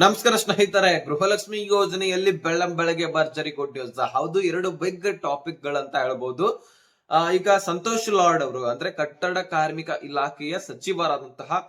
ನಮಸ್ಕಾರ ಸ್ನೇಹಿತರೆ, ಗೃಹಲಕ್ಷ್ಮಿ ಯೋಜನೆಯಲ್ಲಿ ಬೆಳ್ಳಂಬೆಳಗ್ಗೆ ಭರ್ಜರಿ ಗುಡ್ ನ್ಯೂಸ್. ಹೌದು, ಎರಡು ಬಿಗ್ ಟಾಪಿಕ್ ಗಳಂತ ಹೇಳ್ಬೋದು. ಈಗ ಸಂತೋಷ್ ಲಾಡ್ ಅವರು ಅಂದ್ರೆ ಕಟ್ಟಡ ಕಾರ್ಮಿಕ ಇಲಾಖೆಯ ಸಚಿವರಾದಂತಹ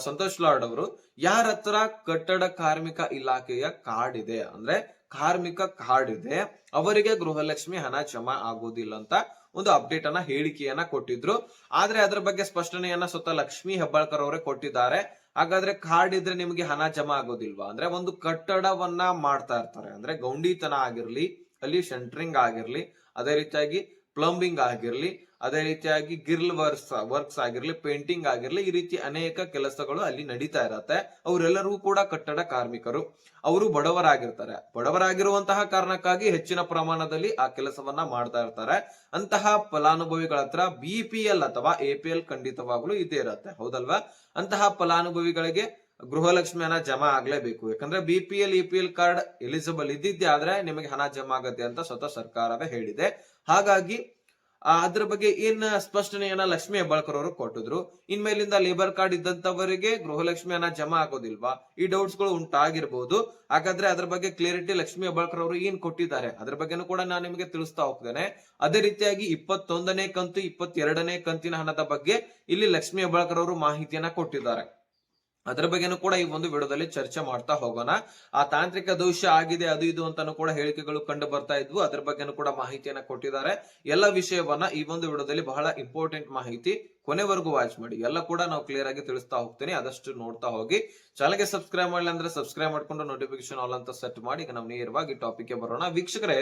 ಸಂತೋಷ್ ಲಾಡ್ ಅವರು ಯಾರ ಹತ್ರ ಕಟ್ಟಡ ಕಾರ್ಮಿಕ ಇಲಾಖೆಯ ಕಾರ್ಡ್ ಇದೆ ಅಂದ್ರೆ ಕಾರ್ಮಿಕ ಕಾರ್ಡ್ ಇದೆ, ಅವರಿಗೆ ಗೃಹಲಕ್ಷ್ಮಿ ಹಣ ಜಮಾ ಆಗೋದಿಲ್ಲ ಅಂತ ಒಂದು ಅಪ್ಡೇಟ್ ಅನ್ನ ಹೇಳಿಕೆಯನ್ನ ಕೊಟ್ಟಿದ್ರು. ಆದ್ರೆ ಅದ್ರ ಬಗ್ಗೆ ಸ್ಪಷ್ಟನೆಯನ್ನ ಸ್ವತಃ ಲಕ್ಷ್ಮಿ ಹೆಬ್ಬಾಳ್ಕರ್ ಅವರೇ ಕೊಟ್ಟಿದ್ದಾರೆ. ಹಾಗಾದ್ರೆ ಕಾರ್ಡ್ ಇದ್ರೆ ನಿಮಗೆ ಹಣ ಜಮಾ ಆಗೋದಿಲ್ವಾ ಅಂದ್ರೆ, ಒಂದು ಕಟ್ಟಡವನ್ನ ಮಾಡ್ತಾ ಇರ್ತಾರೆ ಅಂದ್ರೆ ಗೌಂಡಿತನ ಆಗಿರ್ಲಿ, ಅಲ್ಲಿ ಸೆಂಟ್ರಿಂಗ್ ಆಗಿರ್ಲಿ, ಅದೇ ರೀತಿಯಾಗಿ ಪ್ಲಂಬಿಂಗ್ ಆಗಿರ್ಲಿ, ಅದೇ ರೀತಿಯಾಗಿ ಗಿರ್ಲ್ ವರ್ಕ್ಸ್ ಆಗಿರ್ಲಿ, ಪೇಂಟಿಂಗ್ ಆಗಿರ್ಲಿ, ಈ ರೀತಿ ಅನೇಕ ಕೆಲಸಗಳು ಅಲ್ಲಿ ನಡೀತಾ ಇರತ್ತೆ. ಅವರೆಲ್ಲರೂ ಕೂಡ ಕಟ್ಟಡ ಕಾರ್ಮಿಕರು. ಅವರು ಬಡವರಾಗಿರ್ತಾರೆ. ಬಡವರಾಗಿರುವಂತಹ ಕಾರಣಕ್ಕಾಗಿ ಹೆಚ್ಚಿನ ಪ್ರಮಾಣದಲ್ಲಿ ಆ ಕೆಲಸವನ್ನ ಮಾಡ್ತಾ ಇರ್ತಾರೆ. ಅಂತಹ ಫಲಾನುಭವಿಗಳ ಹತ್ರ BPL ಅಥವಾ APL ಖಂಡಿತವಾಗ್ಲೂ ಇದೇ ಇರತ್ತೆ, ಹೌದಲ್ವಾ? ಅಂತಹ ಫಲಾನುಭವಿಗಳಿಗೆ ಗೃಹಲಕ್ಷ್ಮಿ ಹಣ ಜಮಾ ಆಗ್ಲೇಬೇಕು. ಯಾಕಂದ್ರೆ BPL EPL ಕಾರ್ಡ್ ಎಲಿಜಿಬಲ್ ಇದ್ದಿದ್ದೆ ಆದ್ರೆ ನಿಮಗೆ ಹಣ ಜಮಾ ಆಗತ್ತೆ ಅಂತ ಸ್ವತಃ ಸರ್ಕಾರವೇ ಹೇಳಿದೆ. ಹಾಗಾಗಿ ಅದ್ರ ಬಗ್ಗೆ ಏನ್ ಸ್ಪಷ್ಟನೆಯನ್ನ ಲಕ್ಷ್ಮಿ ಹೆಬ್ಬಾಳ್ಕರ್ ಅವರು ಕೊಟ್ಟಿದ್ರು. ಇನ್ಮೇಲಿಂದ ಲೇಬರ್ ಕಾರ್ಡ್ ಇದ್ದಂತವರಿಗೆ ಗೃಹಲಕ್ಷ್ಮಿ ಹಣ ಜಮಾ ಆಗೋದಿಲ್ವಾ? ಈ ಡೌಟ್ಸ್ ಗಳು ಉಂಟಾಗಿರ್ಬೋದು. ಹಾಗಾದ್ರೆ ಅದ್ರ ಬಗ್ಗೆ ಕ್ಲಿಯರಿಟಿ ಲಕ್ಷ್ಮಿ ಹೆಬ್ಬಾಳ್ಕರ್ ಅವರು ಏನ್ ಕೊಟ್ಟಿದ್ದಾರೆ ಅದ್ರ ಬಗ್ಗೆನೂ ಕೂಡ ನಾನು ನಿಮಗೆ ತಿಳಿಸ್ತಾ ಹೋಗ್ತೇನೆ. ಅದೇ ರೀತಿಯಾಗಿ 21ನೇ ಕಂತು 22ನೇ ಕಂತಿನ ಹಣದ ಬಗ್ಗೆ ಇಲ್ಲಿ ಲಕ್ಷ್ಮಿ ಹೆಬ್ಬಾಳ್ಕರ್ ಅವರು ಮಾಹಿತಿಯನ್ನ ಕೊಟ್ಟಿದ್ದಾರೆ. ಅದರ ಬಗ್ಗೆನೂ ಕೂಡ ಈ ಒಂದು ವಿಡಿಯೋದಲ್ಲಿ ಚರ್ಚೆ ಮಾಡ್ತಾ ಹೋಗೋಣ. ಆ ತಾಂತ್ರಿಕ ದೋಷ ಆಗಿದೆ ಅದು ಇದು ಅಂತಾನು ಕೂಡ ಹೇಳಿಕೆಗಳು ಕಂಡು ಬರ್ತಾ ಇದ್ವು. ಅದ್ರ ಬಗ್ಗೆನೂ ಕೂಡ ಮಾಹಿತಿಯನ್ನ ಕೊಟ್ಟಿದ್ದಾರೆ. ಎಲ್ಲ ವಿಷಯವನ್ನ ಈ ಒಂದು ವಿಡಿಯೋದಲ್ಲಿ ಬಹಳ ಇಂಪಾರ್ಟೆಂಟ್ ಮಾಹಿತಿ, ಕೊನೆವರೆಗೂ ವಾಚ್ ಮಾಡಿ. ಎಲ್ಲ ಕೂಡ ನಾವು ಕ್ಲಿಯರ್ ಆಗಿ ತಿಳಿಸ್ತಾ ಹೋಗ್ತೀನಿ, ಆದಷ್ಟು ನೋಡ್ತಾ ಹೋಗಿ. ಚಾನಲ್ಗೆ ಸಬ್ಸ್ಕ್ರೈಬ್ ಮಾಡಿಲ್ಲ ಅಂದ್ರೆ ಸಬ್ಸ್ಕ್ರೈಬ್ ಮಾಡ್ಕೊಂಡು ನೋಟಿಫಿಕೇಶನ್ ಆಲ್ ಅಂತ ಸೆಟ್ ಮಾಡಿ. ಈಗ ನಾವು ನೇರವಾಗಿ ಟಾಪಿಕ್ ಗೆ ಬರೋಣ. ವೀಕ್ಷಕರೇ,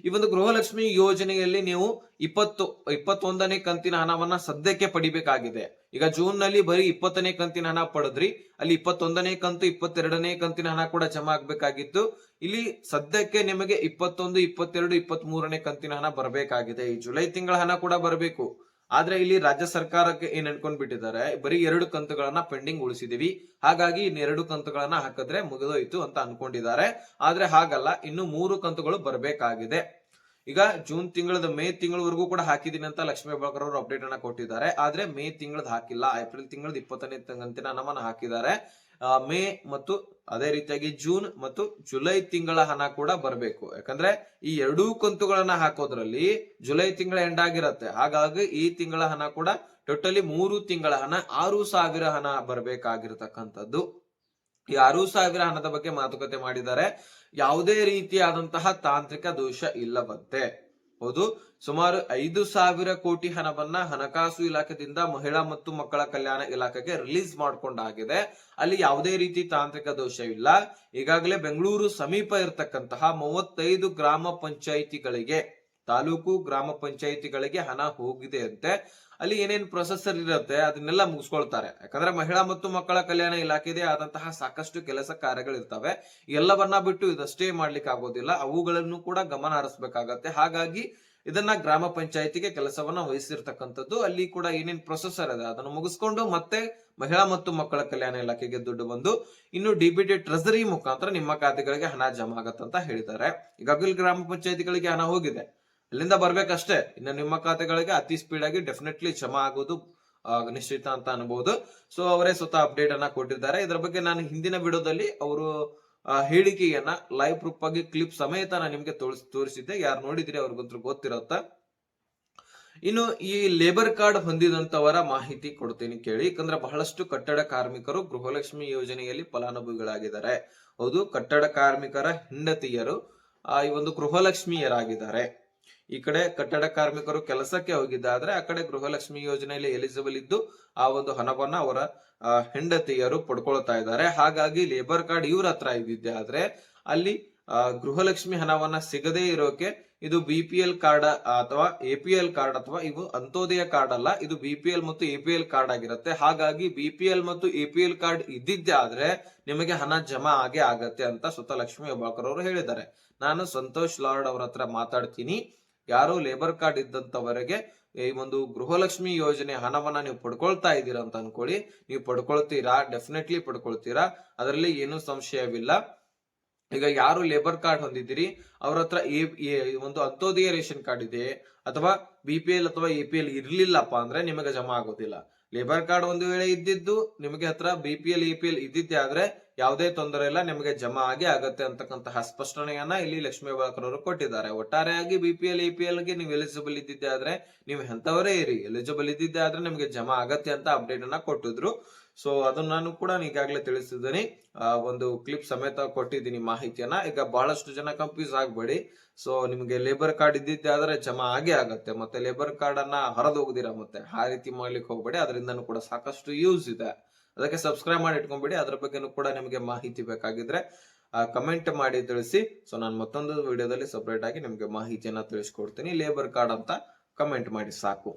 ಈ ಒಂದು ಗೃಹಲಕ್ಷ್ಮಿ ಯೋಜನೆಯಲ್ಲಿ ನೀವು 21ನೇ ಕಂತಿನ ಹಣವನ್ನ ಸದ್ಯಕ್ಕೆ ಪಡಿಬೇಕಾಗಿದೆ. ಈಗ ಜೂನ್ ನಲ್ಲಿ ಬರೀ 20ನೇ ಕಂತಿನ ಹಣ ಪಡೆದ್ರಿ, ಅಲ್ಲಿ 21ನೇ ಕಂತು 22ನೇ ಕಂತಿನ ಹಣ ಕೂಡ ಜಮಾ ಆಗ್ಬೇಕಾಗಿತ್ತು. ಇಲ್ಲಿ ಸದ್ಯಕ್ಕೆ ನಿಮಗೆ 21, 22, 23ನೇ ಕಂತಿನ ಹಣ ಬರಬೇಕಾಗಿದೆ. ಈ ಜುಲೈ ತಿಂಗಳ ಹಣ ಕೂಡ ಬರಬೇಕು. ಆದ್ರೆ ಇಲ್ಲಿ ರಾಜ್ಯ ಸರ್ಕಾರಕ್ಕೆ ಏನ್ ಅನ್ಕೊಂಡ್ ಬಿಟ್ಟಿದ್ದಾರೆ, ಬರೀ 2 ಕಂತುಗಳನ್ನ ಪೆಂಡಿಂಗ್ ಉಳಿಸಿದೀವಿ, ಹಾಗಾಗಿ ಇನ್ನು 2 ಕಂತುಗಳನ್ನ ಹಾಕಿದ್ರೆ ಮುಗಿದೋಯ್ತು ಅಂತ ಅನ್ಕೊಂಡಿದ್ದಾರೆ. ಆದ್ರೆ ಹಾಗಲ್ಲ, ಇನ್ನು 3 ಕಂತುಗಳು ಬರಬೇಕಾಗಿದೆ. ಈಗ ಜೂನ್ ತಿಂಗಳದ ಮೇ ತಿಂಗಳವರೆಗೂ ಕೂಡ ಹಾಕಿದೀನಿ ಅಂತ ಲಕ್ಷ್ಮೀ ಹೆಬ್ಬಾಳ್ಕರ್ ಅವರು ಅಪ್ಡೇಟ್ ಅನ್ನ ಕೊಟ್ಟಿದ್ದಾರೆ. ಆದ್ರೆ ಮೇ ತಿಂಗಳದ ಹಾಕಿಲ್ಲ, ಏಪ್ರಿಲ್ ತಿಂಗಳದ 20ನೇ ಕಂತಿನ ಹಣವನ್ನ ಹಾಕಿದ್ದಾರೆ. ಮೇ ಮತ್ತು ಅದೇ ರೀತಿಯಾಗಿ ಜೂನ್ ಮತ್ತು ಜುಲೈ ತಿಂಗಳ ಹಣ ಕೂಡ ಬರಬೇಕು. ಯಾಕಂದ್ರೆ ಈ 2 ಕಂತುಗಳನ್ನ ಹಾಕೋದ್ರಲ್ಲಿ ಜುಲೈ ತಿಂಗಳ ಎಂಡ್ ಆಗಿರತ್ತೆ. ಹಾಗಾಗಿ ಈ ತಿಂಗಳ ಹಣ ಕೂಡ ಟೋಟಲಿ 3 ತಿಂಗಳ ಹಣ 6,000 ಹಣ ಬರಬೇಕಾಗಿರತಕ್ಕಂಥದ್ದು. ಈ 6,000 ಹಣದ ಬಗ್ಗೆ ಮಾತುಕತೆ ಮಾಡಿದ್ದಾರೆ. ಯಾವುದೇ ರೀತಿಯಾದಂತಹ ತಾಂತ್ರಿಕ ದೋಷ ಇಲ್ಲವಂತೆ. ಹೌದು, ಸುಮಾರು 5,000 ಕೋಟಿ ಹಣವನ್ನ ಹಣಕಾಸು ಇಲಾಖೆಯಿಂದ ಮಹಿಳಾ ಮತ್ತು ಮಕ್ಕಳ ಕಲ್ಯಾಣ ಇಲಾಖೆಗೆ ರಿಲೀಸ್ ಮಾಡ್ಕೊಂಡಾಗಿದೆ. ಅಲ್ಲಿ ಯಾವುದೇ ರೀತಿ ತಾಂತ್ರಿಕ ದೋಷ ಇಲ್ಲ. ಈಗಾಗಲೇ ಬೆಂಗಳೂರು ಸಮೀಪ ಇರತಕ್ಕಂತಹ 35 ಗ್ರಾಮ ಪಂಚಾಯಿತಿಗಳಿಗೆ, ತಾಲೂಕು ಗ್ರಾಮ ಪಂಚಾಯಿತಿಗಳಿಗೆ ಹಣ ಹೋಗಿದೆ ಅಂತೆ. ಅಲ್ಲಿ ಏನೇನ್ ಪ್ರೊಸೆಸರ್ ಇರುತ್ತೆ ಅದನ್ನೆಲ್ಲ ಮುಗಿಸ್ಕೊಳ್ತಾರೆ. ಯಾಕಂದ್ರೆ ಮಹಿಳಾ ಮತ್ತು ಮಕ್ಕಳ ಕಲ್ಯಾಣ ಇಲಾಖೆದೇ ಆದಂತಹ ಸಾಕಷ್ಟು ಕೆಲಸ ಕಾರ್ಯಗಳಿರ್ತವೆ. ಎಲ್ಲವನ್ನ ಬಿಟ್ಟು ಇದಷ್ಟೇ ಮಾಡ್ಲಿಕ್ಕೆ ಆಗೋದಿಲ್ಲ, ಅವುಗಳನ್ನು ಕೂಡ ಗಮನ ಹರಿಸಬೇಕಾಗತ್ತೆ. ಹಾಗಾಗಿ ಇದನ್ನ ಗ್ರಾಮ ಪಂಚಾಯತಿಗೆ ಕೆಲಸವನ್ನ ವಹಿಸಿರ್ತಕ್ಕಂಥದ್ದು. ಅಲ್ಲಿ ಕೂಡ ಏನೇನ್ ಪ್ರೊಸೆಸರ್ ಇದೆ ಅದನ್ನು ಮುಗಿಸ್ಕೊಂಡು ಮತ್ತೆ ಮಹಿಳಾ ಮತ್ತು ಮಕ್ಕಳ ಕಲ್ಯಾಣ ಇಲಾಖೆಗೆ ದುಡ್ಡು ಬಂದು ಇನ್ನು DBT ಟ್ರೆಸರಿ ಮುಖಾಂತರ ನಿಮ್ಮ ಖಾತೆಗಳಿಗೆ ಹಣ ಜಮಾ ಆಗತ್ತಂತ ಹೇಳಿದ್ದಾರೆ. ಈಗಾಗಲೇ ಗ್ರಾಮ ಪಂಚಾಯತಿಗಳಿಗೆ ಹಣ ಹೋಗಿದೆ, ಅಲ್ಲಿಂದ ಬರ್ಬೇಕಷ್ಟೇ. ಇನ್ನು ನಿಮ್ಮ ಖಾತೆಗಳಿಗೆ ಅತಿ ಸ್ಪೀಡ್ ಆಗಿ ಡೆಫಿನೆಟ್ಲಿ ಜಮಾ ಆಗೋದು ನಿಶ್ಚಿತ ಅಂತ ಅನ್ಬಹುದು. ಸೊ ಅವರೇ ಸ್ವತಃ ಅಪ್ಡೇಟ್ ಅನ್ನ ಕೊಟ್ಟಿದ್ದಾರೆ. ಇದರ ಬಗ್ಗೆ ನಾನು ಹಿಂದಿನ ವಿಡಿಯೋದಲ್ಲಿ ಅವರು ಹೇಳಿಕೆಯನ್ನ ಲೈವ್ ಪ್ರೂಫ್ ಆಗಿ ಕ್ಲಿಪ್ ಸಮೇತ ನಾನು ನಿಮ್ಗೆ ತೋರಿಸಿದ್ದೆ. ಯಾರು ನೋಡಿದ್ರಿ ಅವ್ರಿಗಂತೂ ಗೊತ್ತಿರತ್ತ. ಇನ್ನು ಈ ಲೇಬರ್ ಕಾರ್ಡ್ ಹೊಂದಿದಂತವರ ಮಾಹಿತಿ ಕೊಡ್ತೀನಿ ಕೇಳಿ. ಯಾಕಂದ್ರೆ ಬಹಳಷ್ಟು ಕಟ್ಟಡ ಕಾರ್ಮಿಕರು ಗೃಹಲಕ್ಷ್ಮಿ ಯೋಜನೆಯಲ್ಲಿ ಫಲಾನುಭವಿಗಳಾಗಿದ್ದಾರೆ. ಹೌದು, ಕಟ್ಟಡ ಕಾರ್ಮಿಕರ ಹೆಂಡತಿಯರು ಈ ಒಂದು ಗೃಹಲಕ್ಷ್ಮಿಯರಾಗಿದ್ದಾರೆ. ಈ ಕಡೆ ಕಟ್ಟಡ ಕಾರ್ಮಿಕರು ಕೆಲಸಕ್ಕೆ ಹೋಗಿದ್ದಾದ್ರೆ, ಆ ಕಡೆ ಗೃಹಲಕ್ಷ್ಮಿ ಯೋಜನೆಯಲ್ಲಿ ಎಲಿಜಿಬಲ್ ಇದ್ದು ಆ ಒಂದು ಹಣವನ್ನ ಅವರ ಹೆಂಡತಿಯರು ಪಡ್ಕೊಳ್ತಾ ಇದ್ದಾರೆ. ಹಾಗಾಗಿ ಲೇಬರ್ ಕಾರ್ಡ್ ಇವ್ರ ಹತ್ರ ಇದ್ದಿದ್ದೆ ಆದ್ರೆ ಅಲ್ಲಿ ಗೃಹಲಕ್ಷ್ಮಿ ಹಣವನ್ನ ಸಿಗದೇ ಇರೋಕೆ ಇದು BPL ಕಾರ್ಡ್ ಅಥವಾ APL ಕಾರ್ಡ್ ಅಥವಾ ಇವು ಅಂತ್ಯೋದಯ ಕಾರ್ಡ್ ಅಲ್ಲ, ಇದು BPL ಮತ್ತು APL ಕಾರ್ಡ್ ಆಗಿರುತ್ತೆ. ಹಾಗಾಗಿ BPL ಮತ್ತು APL ಕಾರ್ಡ್ ಇದ್ದಿದ್ದೆ ಆದ್ರೆ ನಿಮಗೆ ಹಣ ಜಮಾ ಆಗೇ ಆಗತ್ತೆ ಅಂತ ಸ್ವತಃ ಲಕ್ಷ್ಮಿ ಹೆಬ್ಬಾಳ್ಕರ್ ಅವರು ಹೇಳಿದ್ದಾರೆ. ನಾನು ಸಂತೋಷ್ ಲಾಡ್ ಅವ್ರ ಹತ್ರ ಮಾತಾಡ್ತೀನಿ. ಯಾರು ಲೇಬರ್ ಕಾರ್ಡ್ ಇದ್ದಂತವರೆಗೆ ಈ ಒಂದು ಗೃಹಲಕ್ಷ್ಮಿ ಯೋಜನೆ ಹಣವನ್ನ ನೀವು ಪಡ್ಕೊಳ್ತಾ ಇದ್ದೀರಾ ಅಂತ ಅನ್ಕೊಳ್ಳಿ. ನೀವು ಪಡ್ಕೊಳ್ತೀರಾ, ಡೆಫಿನೆಟ್ಲಿ ಪಡ್ಕೊಳ್ತೀರಾ, ಅದರಲ್ಲಿ ಏನು ಸಂಶಯವಿಲ್ಲ. ಈಗ ಯಾರು ಲೇಬರ್ ಕಾರ್ಡ್ ಹೊಂದಿದ್ದೀರಿ ಅವ್ರ ಹತ್ರ ಒಂದು ಅಂತ್ಯೋದಯ ರೇಷನ್ ಕಾರ್ಡ್ ಇದೆ ಅಥವಾ BPL ಅಥವಾ APL ಇರ್ಲಿಲ್ಲಪ್ಪ ಅಂದ್ರೆ ನಿಮಗೆ ಜಮಾ ಆಗೋದಿಲ್ಲ. ಲೇಬರ್ ಕಾರ್ಡ್ ಒಂದು ವೇಳೆ ಇದ್ದಿದ್ದು ನಿಮಗೆ ಹತ್ರ BPL APL ಇದ್ದಿದ್ದೆ ಆದ್ರೆ ಯಾವುದೇ ತೊಂದರೆ ಇಲ್ಲ, ನಿಮಗೆ ಜಮಾ ಆಗಿ ಆಗತ್ತೆ ಅಂತಕ್ಕಂತಹ ಸ್ಪಷ್ಟನೆಯನ್ನ ಇಲ್ಲಿ ಲಕ್ಷ್ಮೀ ಹೆಬ್ಬಾಳ್ಕರ್ ಅವರು ಕೊಟ್ಟಿದ್ದಾರೆ. ಒಟ್ಟಾರೆಯಾಗಿ BPL APL ಗೆ ನೀವು ಎಲಿಜಿಬಲ್ ಇದ್ದಿದ್ದೆ ಆದ್ರೆ, ನೀವು ಎಂತವರೇ ಇರಿ, ಎಲಿಜಿಬಲ್ ಇದ್ದಿದ್ದೆ ಆದ್ರೆ ನಿಮಗೆ ಜಮಾ ಆಗತ್ತೆ ಅಂತ ಅಪ್ಡೇಟ್ ಅನ್ನ ಕೊಟ್ಟಿದ್ರು. ಸೊ ಅದನ್ನ ನಾನು ಕೂಡ ಈಗಾಗಲೇ ತಿಳಿಸಿದ್ದೀನಿ, ಒಂದು ಕ್ಲಿಪ್ ಸಮೇತ ಕೊಟ್ಟಿದ್ದೀನಿ ಮಾಹಿತಿಯನ್ನ. ಈಗ ಬಹಳಷ್ಟು ಜನ ಕನ್ಫ್ಯೂಸ್ ಆಗ್ಬೇಡಿ. ಸೊ ನಿಮ್ಗೆ ಲೇಬರ್ ಕಾರ್ಡ್ ಇದ್ದಿದ್ದೆ ಆದ್ರೆ ಜಮಾ ಆಗೇ ಆಗತ್ತೆ, ಮತ್ತೆ ಲೇಬರ್ ಕಾರ್ಡ್ ಅನ್ನ ಹರಿದು ಹೋಗುದಿರಾ ಮತ್ತೆ ಆ ರೀತಿ ಮಾಡ್ಲಿಕ್ಕೆ ಹೋಗ್ಬೇಡಿ. ಅದರಿಂದನೂ ಕೂಡ ಸಾಕಷ್ಟು ಯೂಸ್ ಇದೆ. ಅದಕ್ಕೆ ಸಬ್ಸ್ಕ್ರೈಬ್ ಮಾಡಿ ಇಟ್ಕೊಂಡ್ಬಿಡಿ. ಅದ್ರ ಬಗ್ಗೆನೂ ಕೂಡ ನಿಮಗೆ ಮಾಹಿತಿ ಬೇಕಾಗಿದ್ರೆ ಕಮೆಂಟ್ ಮಾಡಿ ತಿಳಿಸಿ. ಸೊ ನಾನು ಮತ್ತೊಂದು ವಿಡಿಯೋದಲ್ಲಿ ಸಪರೇಟ್ ಆಗಿ ನಿಮ್ಗೆ ಮಾಹಿತಿಯನ್ನ ತಿಳಿಸ್ಕೊಡ್ತೀನಿ. ಲೇಬರ್ ಕಾರ್ಡ್ ಅಂತ ಕಮೆಂಟ್ ಮಾಡಿ ಸಾಕು.